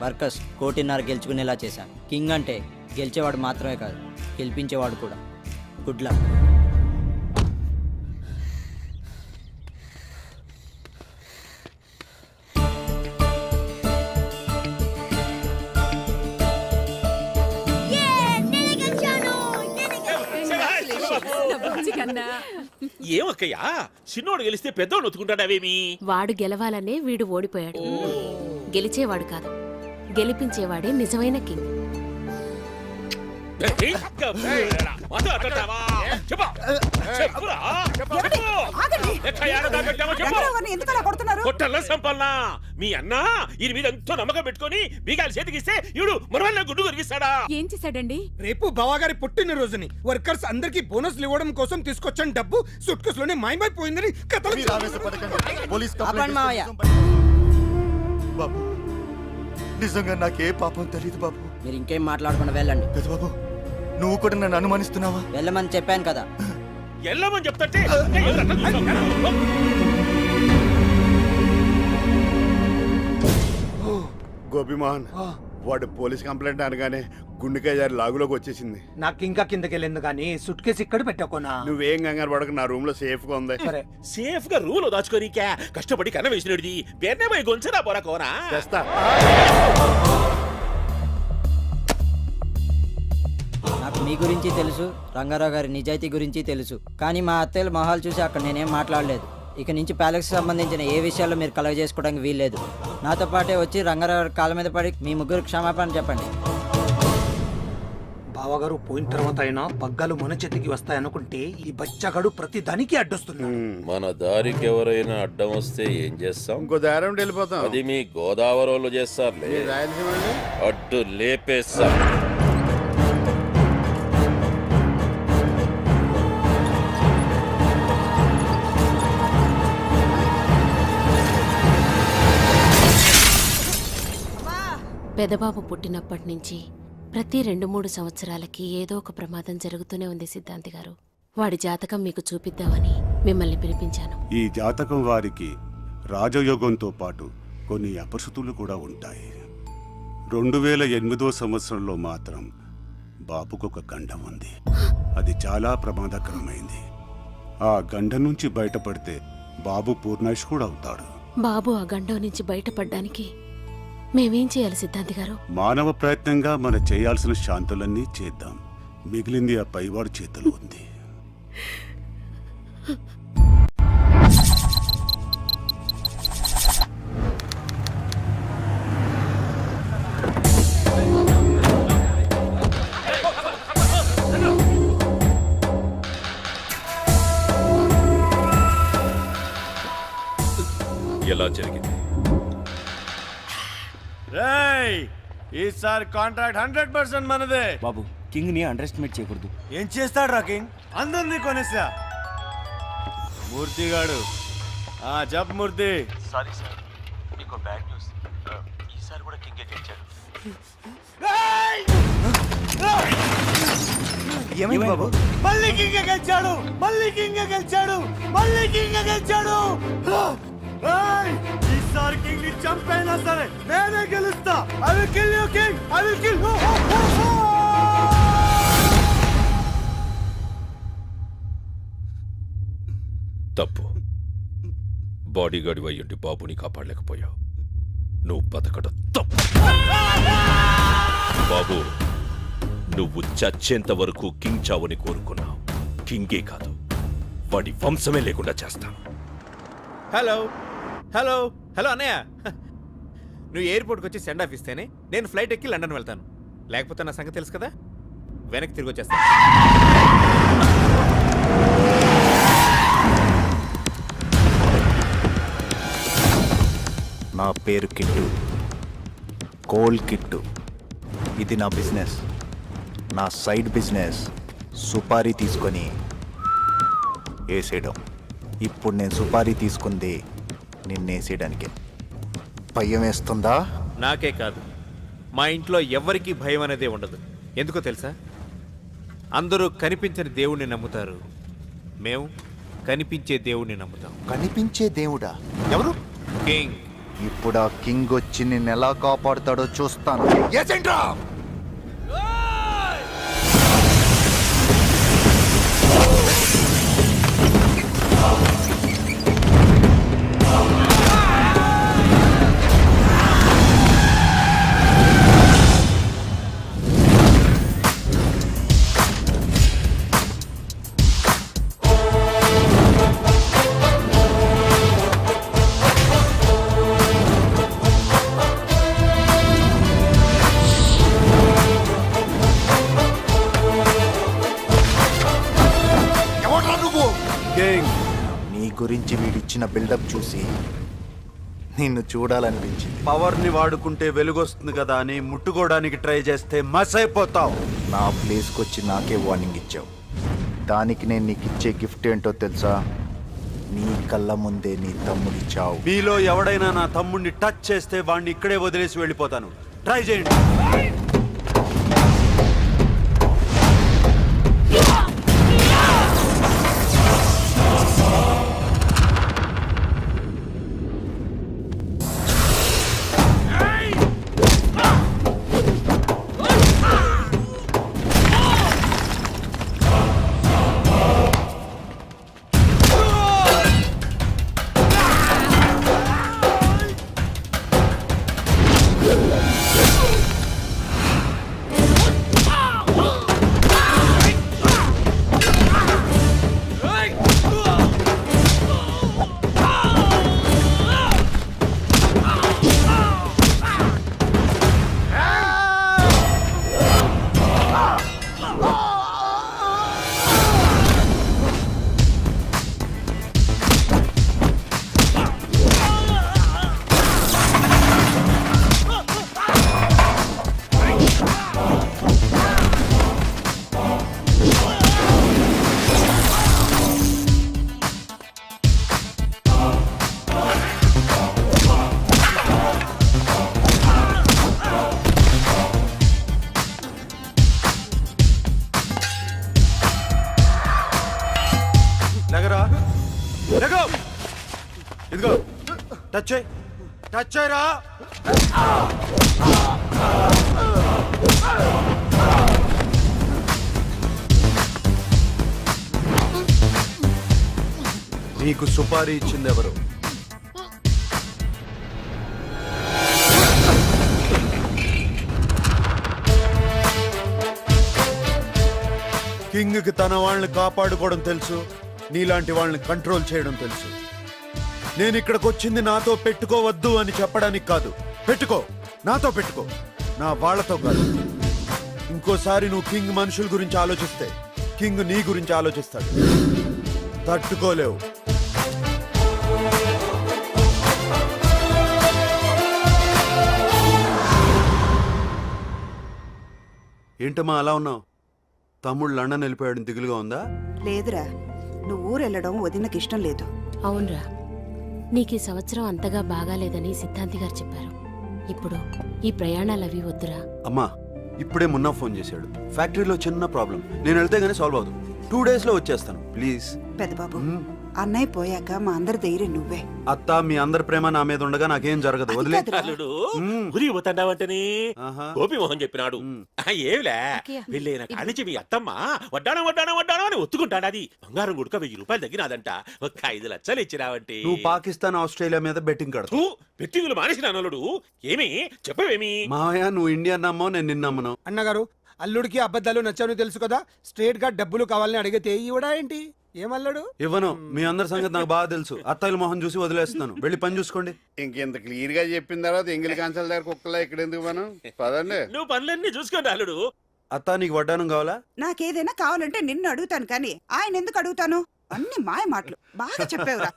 Workers 1.5 కోటి గెలుచుకునేలా చేశాను. King అంటే గెలిచేవాడు మాత్రమే కాదు, గెలిపించేవాడు కూడా. Good luck. ఏమక్కయ్యా చిన్నోడు గెలిస్తే పెద్దోడు ఒత్తుకుంటాడావేమి? వాడు గెలవాలనే వీడు ఓడిపోయాడు. గెలిచేవాడు కాదు, గెలిపించేవాడే నిజమైన కింగ్. మీ అన్న ఈయన మీద ఎంతో నమ్మకం పెట్టుకుని బీగాలు చేతికిస్తే ఈడు మరవల్ల గుడ్డు కొరికిస్తాడా? ఏం చేశాడండి? రేపు బావగారి పుట్టినరోజుని వర్కర్స్ అందరికి బోనస్లు ఇవ్వడం కోసం తీసుకొచ్చిన డబ్బు సూట్ కేసు లోనే మాయమైపోయిందని కథలు. బాబు నిజంగా నాకే పాపం తెలియదు బాబు. మీరు ఇంకేం మాట్లాడకుండా వెళ్ళండి. పెద్ద బాబు నువ్వు కూడా నన్ను అనుమానిస్తున్నావా? వెళ్ళమని చెప్పాను కదా. వెళ్ళమని చెప్తే గోపిమోహన్ వాడు పోలీస్ కంప్లైంట్ అనగానే గుండెకాయ జారి లాగులోకి వచ్చేసింది. నాకు ఇంకా కిందకి వెళ్ళింది కానీ సుట్ కేసు ఇక్కడ పెట్టాకోనా. నువ్వేం కంగారు పడక, నా రూమ్ లో సేఫ్ గా ఉంది. సేఫ్ గా రూల్ దాచుకోనికా కష్టపడి కన్న వేసినది బేర్నే పోయి గొంచరా పోరా కోనా చేస్తా. నాకు మీ గురించి తెలుసు, రంగారావు గారి నిజాయితీ గురించి తెలుసు. కానీ మా అత్తయ్యల మొహాలు చూసి అక్కడ నేనేం మాట్లాడలేదు. ఇక నుంచి ప్యాలెక్స్ సంబంధించిన ఏ విషయాల్లో మీరు కలగ చేసుకోవడానికి వీల్లేదు. నాతో పాటే వచ్చి రంగారావు గారి కాళ్ళ మీద పడి మీ ముగ్గురు క్షమాపణ చెప్పండి. బావగారు పోయిన తర్వాత అయినా పగ్గాలు మన చేతికి వస్తాయనుకుంటే ఈ బచ్చగాడు ప్రతి దానికి అడ్డొస్తున్నాడు. మన దారికి ఎవరైనా అడ్డం వస్తే ఏం చేస్తాం? ఇంకో దారం వెళ్ళిపోతాం. అది మీ గోదావరిలో చేస్తారులే. అడ్డు లేపేస్తాం. పెదబాబు పుట్టినప్పటి నుంచి ప్రతి 2-3 సంవత్సరాలకి ఏదో ఒక ప్రమాదం జరుగుతూనే ఉంది సిద్ధాంతి గారు. వాడి జాతకం మీకు చూపిద్దామని మిమ్మల్ని పిలిపించాను. ఈ జాతకం వారికి రాజయోగంతో పాటు కొన్ని అపశృతులు కూడా ఉంటాయి. 2008వ సంవత్సరంలో మాత్రం బాబుకొక గండం ఉంది. అది చాలా ప్రమాదకరమైంది. ఆ గండం నుంచి బయటపడితే బాబు పూర్ణాయుష్కుడు అవుతాడు. బాబు ఆ గండం నుంచి బయటపడ్డానికి మేమేం చేయాలి సిద్ధాంతి గారు? మానవ ప్రయత్నంగా మనం చేయాల్సిన శాంతులన్నీ చేద్దాం. మిగిలింది ఆ పైవాడు చేతిలో ఉంది. ఎలా జరిగింది? ఈసారి కాంట్రాక్ట్ 100% మనదే. బాబు కింగ్ ని అండర్ ఎస్టిమేట్ చేయకూడదు. ఏం చేస్తాడు రా కింగ్? అందరినీ కొనేసా. మూర్తి గాడు జప్ మూర్తి. సారీ సార్, మీకు బ్యాడ్ న్యూస్. ఈసారి కూడా కింగ్ గెలిచాడు. ఏమైంది బాబు? మళ్ళీ కింగ్ గెలిచాడు, మళ్ళీ కింగ్ గెలిచాడు, మళ్ళీ కింగ్ గెలిచాడు. ఈసారి కింగ్ ని చంపైనా సరే నేనే గెలుస్తా. I will kill you king, I will kill you. తప్పు. బాడీగార్డ్ అయ్యుండి బాబుని కాపాడలేకపోయావు. నువ్వు బతకడం తప్పు. బాబు, నువ్వు చచ్చేంత వరకు కింగ్ చావుని కోరుకున్నావు. కింగే కాదు, వాడి వంశమే లేకుండా చేస్తాను. హలో హలో హలో అన్నయ్య, నువ్వు ఎయిర్పోర్ట్కి వచ్చి సెండ్ ఆఫ్ ఇస్తేనే నేను ఫ్లైట్ ఎక్కి లండన్ వెళ్తాను. లేకపోతే నా సంగతి తెలుసు కదా, వెనక్కి తిరిగి వచ్చేస్తాను. నా పేరు కిట్టు, కోల్ కిట్టు. ఇది నా బిజినెస్. నా సైడ్ బిజినెస్ సుపారీ తీసుకొని వేసేయడం. ఇప్పుడు నేను సుపారీ తీసుకుంది నిన్నేసేయడానికే. భయం వేస్తుందా? నాకే కాదు, మా ఇంట్లో ఎవరికీ భయం అనేదే ఉండదు. ఎందుకో తెలుసా? అందరూ కనిపించని దేవుణ్ణి నమ్ముతారు, మేము కనిపించే దేవుణ్ణి నమ్ముతాం. కనిపించే దేవుడా? ఎవరు? కింగ్. ఇప్పుడు ఆ కింగ్ వచ్చి నిన్ను ఎలా కాపాడుతాడో చూస్తాను. కింగ్, నీ గురించి వీడిచ్చిన బిల్డప్ చూసి నిన్ను చూడాలనిపించింది. పవర్ని వాడుకుంటే వెలుగొస్తుంది కదా అని ముట్టుకోవడానికి ట్రై చేస్తే మస్ అయిపోతావు. నా ప్లేస్కి వచ్చి నాకే వార్నింగ్ ఇచ్చావు. దానికి నేను నీకు ఇచ్చే గిఫ్ట్ ఏంటో తెలుసా? నీ కళ్ళ ముందే నీ తమ్ముడి చావు. మీలో ఎవడైనా నా తమ్ముడిని టచ్ చేస్తే వాడిని ఇక్కడే వదిలేసి వెళ్ళిపోతాను. ట్రై చేయండి. లగరా, లగో. ఇదిగో టచ్ చేయి, టచ్ చేయరా. నీకు సుపారీ ఇచ్చింది ఎవరు? కింగ్కి తన వాళ్ళని కాపాడుకోవడం తెలుసు, నీలాంటి వాళ్ళని కంట్రోల్ చేయడం తెలుసు. నేను ఇక్కడికి వచ్చింది నాతో పెట్టుకోవద్దు అని చెప్పడానికి కాదు. పెట్టుకో, నాతో పెట్టుకో, నా వాళ్ళతో కాదు. ఇంకోసారి నువ్వు కింగ్ మనుషుల గురించి ఆలోచిస్తే కింగ్ నీ గురించి ఆలోచిస్తాడు. తట్టుకోలేవు. ఏంటమ్మా అలా ఉన్నావు? తమ్ముడు లండన్ వెళ్ళిపోయాడు, దిగులుగా ఉందా? లేదురా, నువ్వు ఊరెళ్ళడం వదినకి ఇష్టం లేదు. అవునరా, నీకు ఈ సంవత్సరం అంతగా బాగాలేదని సిద్ధాంతి గారు చెప్పారు. ఇప్పుడు ఈ ప్రయాణాలవి వద్దురా. అమ్మా, ఇప్పుడే మున్నా ఫోన్ చేశాడు. ఫ్యాక్టరీలో చిన్న ప్రాబ్లం, నేను వెళ్తే గానీ సాల్వ్ అవుతుంది. 2 days లో వచ్చేస్తాను, ప్లీజ్. పెద్దబాబు, అన్నయ్య పోయాక మా అందరి ధైర్యం నువ్వే. అత్త, మీ అందరి ప్రేమ నా మీద ఉండగా నాకేం జరగదు, వదిలే. అల్లుడు ఉరి పోతాండావంటని ఆహా. గోపిమోహన్ చెప్పినాడు. ఏమిలే వెళ్ళైన కానించి మీ అత్తమ్మ వడ్డానం వడ్డానం వడ్డానం అని ఒత్తుకుంటాడది. బంగారం గుడక 1000 రూపాయలు తగ్గినాదంట. ఒక 5 లక్షలు ఇచ్చినావంటే నువ్వు పాకిస్తాన్, ఆస్ట్రేలియా మీద బెట్టింగ్ కడతావు. బెట్టింగులు మానేసిన అల్లుడు. ఏమి చెప్పవేమి? మావయ్య, నువ్వు ఇండియా నమ్మవు, నేను నిన్న నమ్మను. అన్నగారు, అల్లుడికి అబద్ధాలు నచ్చావని తెలుసు కదా. స్ట్రేట్ గా డబ్బులు కావాలని అడిగితే ఇవ్వడా ఏంటి? ఏమల్లుడు? ఇవ్వను. మీ అందరి సంగతి నాకు బాగా తెలుసు. అత్తాయిల మొహం చూసి వదిలేస్తున్నాను. వెళ్ళి పని చూసుకోండి. ఇంకెంత క్లియర్ గా చెప్పిన తర్వాత ఎంగిలి కాంచాల దగ్గర కుక్కలా ఇక్కడ ఎందుకు మనం పదండి. నువ్వు పనులన్నీ చూసుకోండి అల్లుడు. అత్త, నీకు వడ్డానం కావాలా? నాకేదైనా కావాలంటే నిన్ను అడుగుతాను కానీ ఆయన ఎందుకు అడుగుతాను? అన్ని మాయ మాటలు. బాగా చెప్పావురా.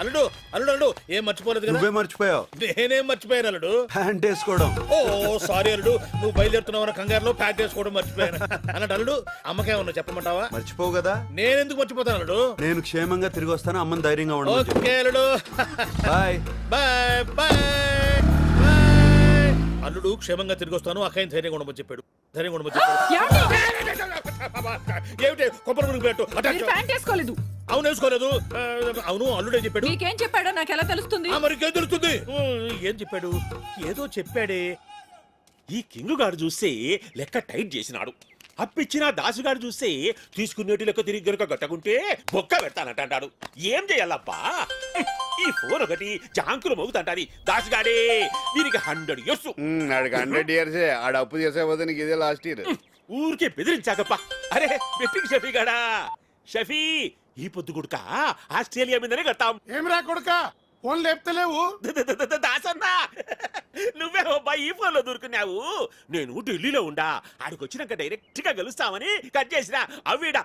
అల్లుడు అల్లుడు అల్లుడు ఏం మర్చిపోలేదు కదా? నువ్వే మర్చిపోయావు. నేనేం మర్చిపోయాను అల్లుడు? ప్యాంట్ వేసుకోవడం. ఓ సారీ అల్లుడు, నువ్వు బయలుదేరుతున్నావు అన్న కంగారులో ప్యాక్ చేసుకోవడం మర్చిపోయాను. అన్నట్టు అల్లుడు, అమ్మకేమన్నా చెప్పమంటావా? మర్చిపోవు కదా. నేనెందుకు మర్చిపోతాను అల్లుడు? నేను క్షేమంగా తిరిగి వస్తాను, అమ్మని ధైర్యంగా ఉండదు. ఓకే అల్లుడు, బాయ్ బాయ్ బాయ్. అల్లుడు క్షేమంగా తిరిగి వస్తాను, అక్కయ్య ధైర్యంగా ఉండమని చెప్పాడు. ధైర్యంగా ఉండమని చెప్పాడు. ఏమిటి కొబ్బరి మునిగి పెట్టు. ప్యాంట్ వేసుకోలేదు. అవును వేసుకోలేదు అవును అల్లుడే చెప్పాడు నీకేం చెప్పాడో నాకు ఎలా తెలుస్తుంది మరికేం తెలుస్తుంది ఏం చెప్పాడు ఏదో చెప్పాడే ఈ కింగ్ గారు చూస్తే లెక్క టైట్ చేసినాడు. అప్పిచ్చిన దాసుగాడు చూస్తే తీసుకునేటి లెక్క తిరిగి గనుక గట్టకుంటే బొక్క పెడతానంట అంటాడు. ఏం చేయాలబ్బా? ఈ ఫోన్ ఒకటి జాంకులు మోగుతంటాది. దాసుగాడే దీనికి 100 years. ఆడికి 100 years ఆడ అప్పు చేసేపోతే నీకు ఇదే లాస్ట్ ఇయర్. ఊరికే బెదిరించాకప్ప. అరే బెట్టింగ్ షఫీ గాడా, షఫీ ఈ పొద్దు గుడుక ఆస్ట్రేలియా మీదనే కట్టాం. ఏం రా కొడుక ఫోన్ లేపుతలేవు. దాసన్నా నువ్వే అబ్బా ఈ ఫోన్ లో దొరుకున్నావు. నేను ఢిల్లీలో ఉండా, ఆడికి వచ్చినాక డైరెక్ట్ గా కలుస్తామని కట్ చేసిన. అవిడ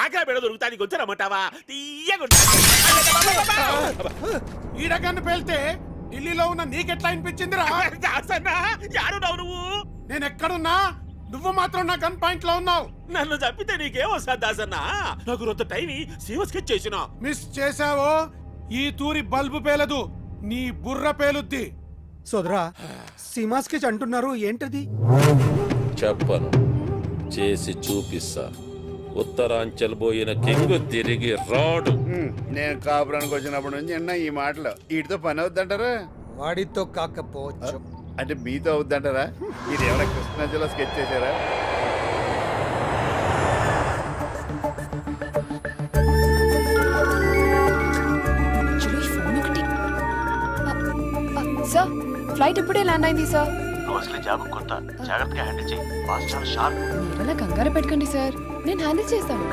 ఆగ్రా బేడ దొరుకుతా నీకు వచ్చారమ్మంటావా? ఈడగన్ను పేల్తే ఢిల్లీలో ఉన్న నీకెట్లా అనిపించిందిరా? దాసన్నా యారున్నావు నువ్వు? నేను ఎక్కడున్నా నువ్వు మాత్రం నా గన్ పాయింట్ లో ఉన్నావు. నన్ను చంపితే నీకేమో సార్ దాసన్నా? నాకు రొంత టైం సేవ స్కెచ్ చేసిన. మిస్ చేసావో ఈ తూరి బల్బు పేలదు, నీ బుర్ర పేలుద్ది. సోదరా సీమాస్కెచ్ అంటున్నారు, ఏంటది? చెప్పను చేసి చూపిస్తా. ఉత్తరాంచల్ పోయిన కింగ్ తిరిగి రాడు. నేను కాపురానికి వచ్చినప్పటి నుంచి అన్న ఈ మాటలు వీటితో పని అవుద్దంటారా? వాడితో కాకపోవచ్చు. అంటే మీతో అవుద్దంటారా? ఇది ఎవరైనా కృష్ణా జిల్లా స్కెచ్ చేశారా? సార్ ఫ్లైట్ ఇప్పుడే ల్యాండ్ అయింది సార్. మీరలా కంగారు పెట్టకండి సార్, నేను హ్యాండిల్ చేస్తాను.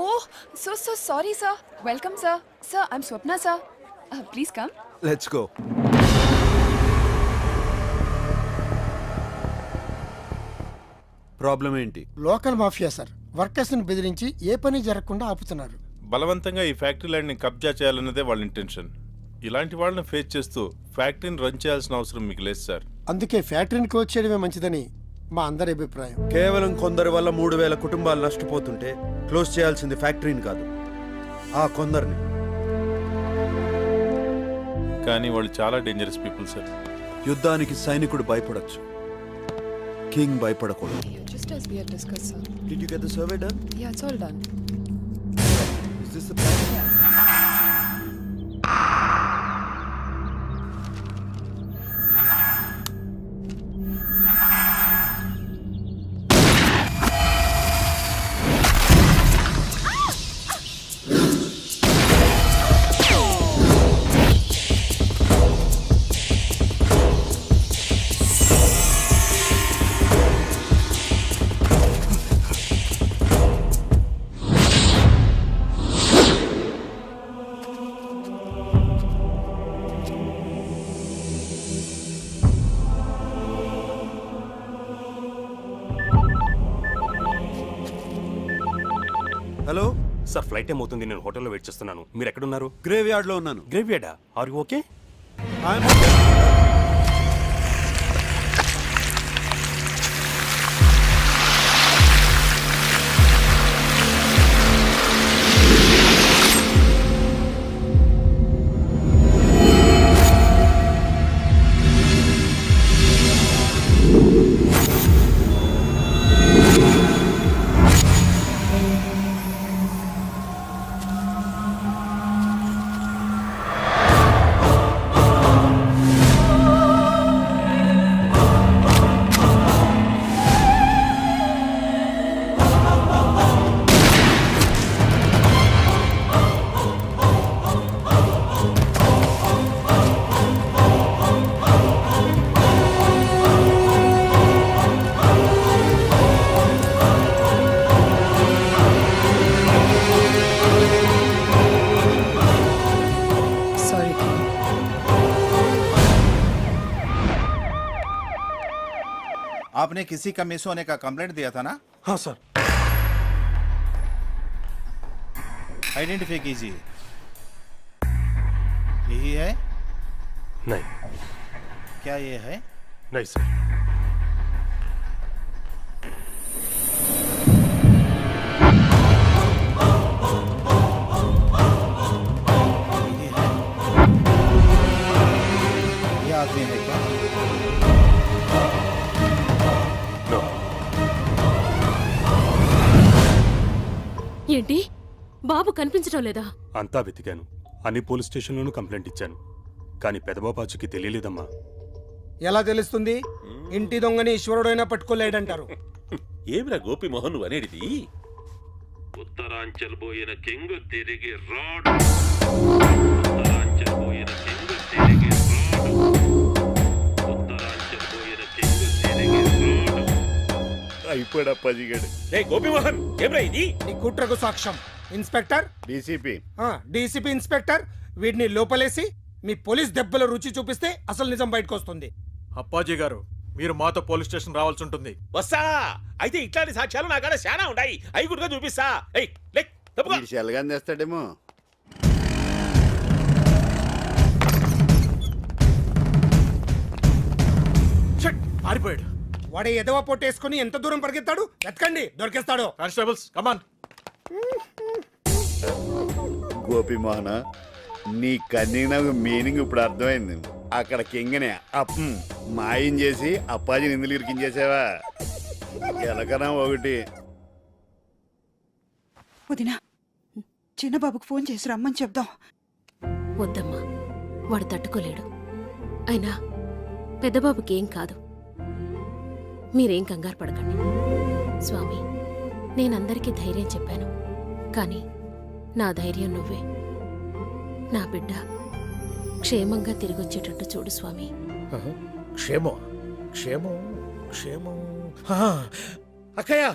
Oh so sorry sir. Welcome sir. Sir I am Swapna sir. Please come. Let's go. Problem ఏంటి? లోకల్ మాఫియా సార్, వర్కర్స్ ని బెదిరించి ఏ పని జరగకుండా ఆపుతున్నారు. బలవంతంగా ఈ ఫ్యాక్టరీ ల్యాండ్ని కబ్జా చేయాలన్నదే వాళ్ళ ఇంటెన్షన్. ఇలాంటి వాళ్ళని ఫేస్ చేస్తూ ఫ్యాక్టరీని రన్ చేయాల్సిన అవసరం మీకు లేదు సార్. అందుకే ఫ్యాక్టరీని క్లోజ్ చేయడమే మంచిదని మా అందరి అభిప్రాయం. కేవలం కొందరి వల్ల 3000 కుటుంబాలు నష్టపోతుంటే క్లోజ్ చేయాల్సింది ఫ్యాక్టరీని కాదు, ఆ కొందరిని. కానీ వాళ్ళు చాలా డేంజరస్ పీపుల్ సార్. యుద్ధానికి సైనికుడు భయపడొచ్చు, కింగ్ భయపడకూడదు. Just as we have discussed, sir. Did you get the survey done? Yeah, it's all done. Is this the plan? Hello sir flight ఏమవుతుంది? నేను హోటల్లో వెయిట్ చేస్తున్నాను. మీరు ఎక్కడున్నారు? గ్రేవ్ యార్డ్ లో ఉన్నాను. గ్రేవ్ యార్డా? Are you okay? आपने किसी का मिस होने का कंप्लेंट दिया था ना? हाँ सर. आइडेंटिफाई कीजिए. यही है? नहीं. क्या ये है? नहीं सर. ये है? ఏంటి బాబు కనిపించడం లేదా? అంతా వెతికాను, అన్ని పోలీస్ స్టేషన్లోనూ కంప్లైంట్ ఇచ్చాను, కానీ పెదబాబాచుకి తెలియలేదమ్మా. ఎలా తెలుస్తుంది? ఇంటి దొంగని ఈశ్వరుడైనా పట్టుకోలేడంటారు. ఏమిరా గోపి మోహన్ నువ్వు అనేటిది? ఉత్తరాంచల్ పోయిన కింగ్ తిరిగి రాడు. ఉత్తరాంచల్ పోయిన కింగ్ తిరిగి రాడు. ఉత్తరాంచల్ పోయిన కింగ్ తిరిగి రాడు. అయిపోయాడు అప్పాజీగాడు. రే గోపి మోహన్ ఏమిరా ఇది? నీ కుట్రకు సాక్ష్యం ఇన్స్పెక్టర్, డీసీపీ డీసీపీ ఇన్స్పెక్టర్, వీడిని లోపలేసి మీ పోలీస్ దెబ్బల రుచి చూపిస్తే అసలు నిజం బయటకు వస్తుంది. అప్పాజీ గారు, మీరు మాతో పోలీస్ స్టేషన్ రావాల్సి ఉంటుంది. వస్తా. అయితే ఇట్లాంటి సాక్ష్యాలు నా కాడ చాలా ఉంటాయి, అవి కూడా చూపిస్తా. ఏయ్ లే తప్పుకో. వీడు చెల్లగాని తెస్తాడేమో. షట్, పారిపోయాడు. వాడే ఎదవ పొట్టేసుకుని ఎంత దూరం పరిగెత్తాడు? ఎత్కండి, దొరికేస్తాడు. Constables come on. గోపి మోహన, నీ కన్నీకి నాకు మీనింగ్ ఇప్పుడు అర్థమైంది. అక్కడ కింగనే మాయం చేసి అప్పాజీని ఎందుకు ఇరికించేసావా? ఎలకనా ఒకటి. వదినా, చిన్నబాబుకు ఫోన్ చేసి రమ్మని చెప్దాం. వద్దమ్మా, వాడు తట్టుకోలేడు. అయినా పెద్దబాబుకి ఏం కాదు. మీరేం కంగారు పడకండి. స్వామి, నేనందరికీ ధైర్యం చెప్పాను, కానీ నా ధైర్యం నువ్వే. నా బిడ్డ క్షేమంగా తిరిగొచ్చేటట్టు చూడు స్వామి. క్షేమం క్షేమం క్షేమం. అక్కయ్య,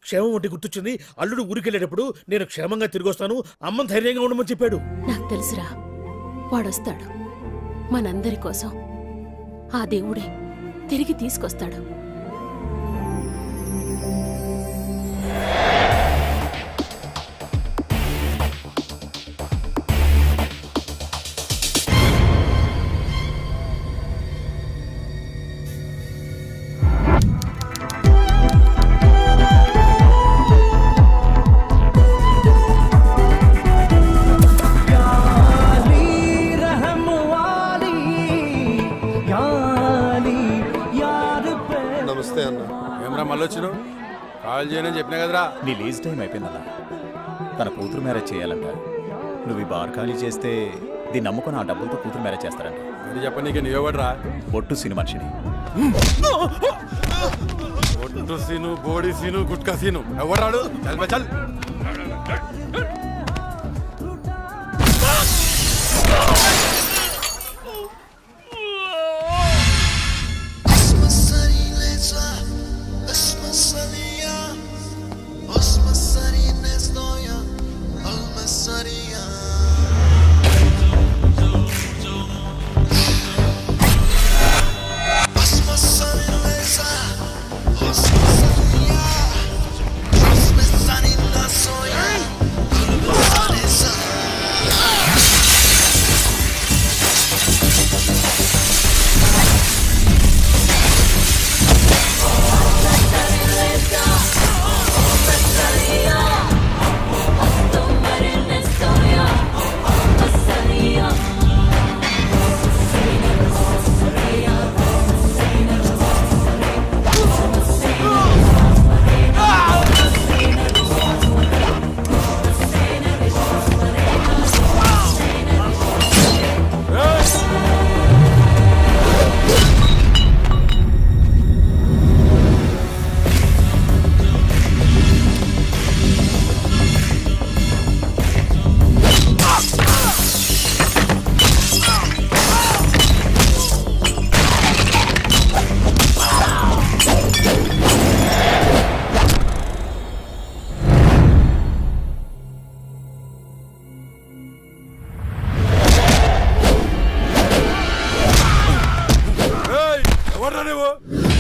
క్షేమం ఒకటి గుర్తొచ్చింది. అల్లుడు ఊరికెళ్ళేటప్పుడు నేను క్షేమంగా తిరిగి వస్తాను, అమ్మని ధైర్యంగా ఉండమని చెప్పాడు. నాకు తెలుసురా, వాడొస్తాడు. మనందరి కోసం ఆ దేవుడే తిరిగి తీసుకొస్తాడు. నమస్తే అన్న. ఏమరా మళ్ళీ వచ్చినావు? కాల్ చేయనని చెప్పినా కదరా. నీ లీజ్ టైం అయిపోయిందన్నా. తన కూతురు మ్యారేజ్ చేయాలంట. నువ్వు ఈ బార్ ఖాళీ చేస్తే దీన్ని నమ్ముకొని ఆ డబ్బులతో కూతురు మ్యారేజ్ చేస్తారంట. అది చెప్పనీకి నీవెవడరా? బొట్టు సిని మనిషిని. ఒట్టు సీను, బోడి సీను, గుట్కా సీను ఎవడాడు? చల్ బే చల్.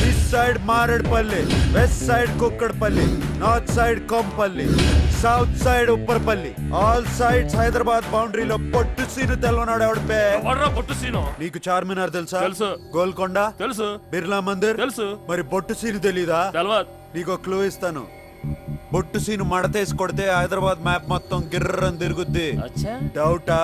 East side Marredpally, west side Kukkadapalli, north side Kompally, south side Upparapalli, all sides Hyderabad బౌండరీలో పొట్టు సీను తెలవనాడు ఎవడిపే. పొట్టు సీను నీకు చార్మినార్ తెలుసా? తెలుసు. గోల్కొండ తెలుసు. బిర్లా మందిర్ తెలుసు. మరి బొట్టు సీను తెలీదా? తెలవదు. నీకు క్లూ ఇస్తాను. బొట్టు సీను మడతేసి కొడితే హైదరాబాద్ మ్యాప్ మొత్తం గిర్రని తిరుగుద్ది. డౌటా?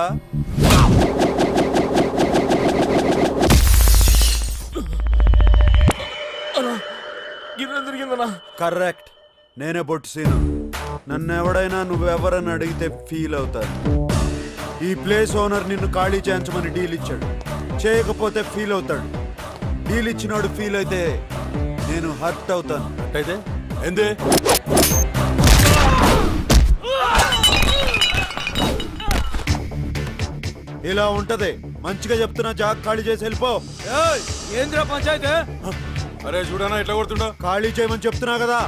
కరెక్ట్, నేనే బొట్టు సీను. నన్ను ఎవడైనా నువ్వెవరని అడిగితే ఫీల్ అవుతారు. ఈ ప్లేస్ ఓనర్ నిన్ను ఖాళీ చేయించమని డీల్ ఇచ్చాడు. చేయకపోతే ఫీల్ అవుతాడు. డీల్ ఇచ్చినాడు ఫీల్ అయితే నేను హర్ట్ అవుతాను. అయితే ఏందే ఇలా ఉంటది. మంచిగా చెప్తున్నా, జాగ్ ఖాళీ చేసి వెళ్ళిపో. ఏంద్రా పంచాయతీ? అరే చూడనా ఎట్లా కొడుతుండో. ఖాళీ చేయమని చెప్తున్నా కదా.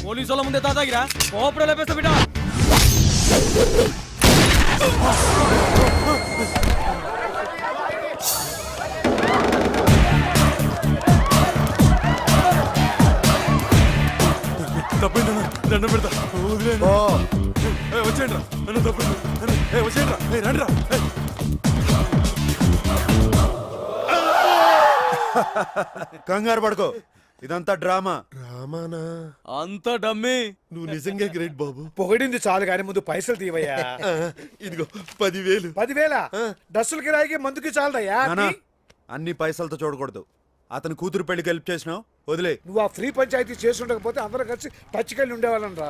పోలీసు వాళ్ళ ముందే తాతాగిరా కోపడ లేపేస్తా బిడ్డ. తప్పిందన్నా దండం పెడతా. ఓ, వచ్చేయండి రా నన్ను తప్పింది. వచ్చేయండి రా రండి రా. కంగారు పడుకో, ఇదంతా డ్రామా. అంత డమ్మి. నువ్వు నిజంగా గ్రేట్ బాబు. పొగిడింది చాలు కానీ ముందు పైసలు తీవయ్యా. ఇదిగో 10,000. 10,000 డస్సుల కిరాయికి మందుకి చాలదయ్యా. నానా, అన్ని పైసలతో చూడకూడదు. అతని కూతురు పెళ్లికి హెల్ప్ చేసినావు, వదిలే. నువ్వు ఆ ఫ్రీ పంచాయతీ చేస్తుండకపోతే అందరం కలిసి పచ్చికెళ్ళి ఉండేవాళ్ళం రా.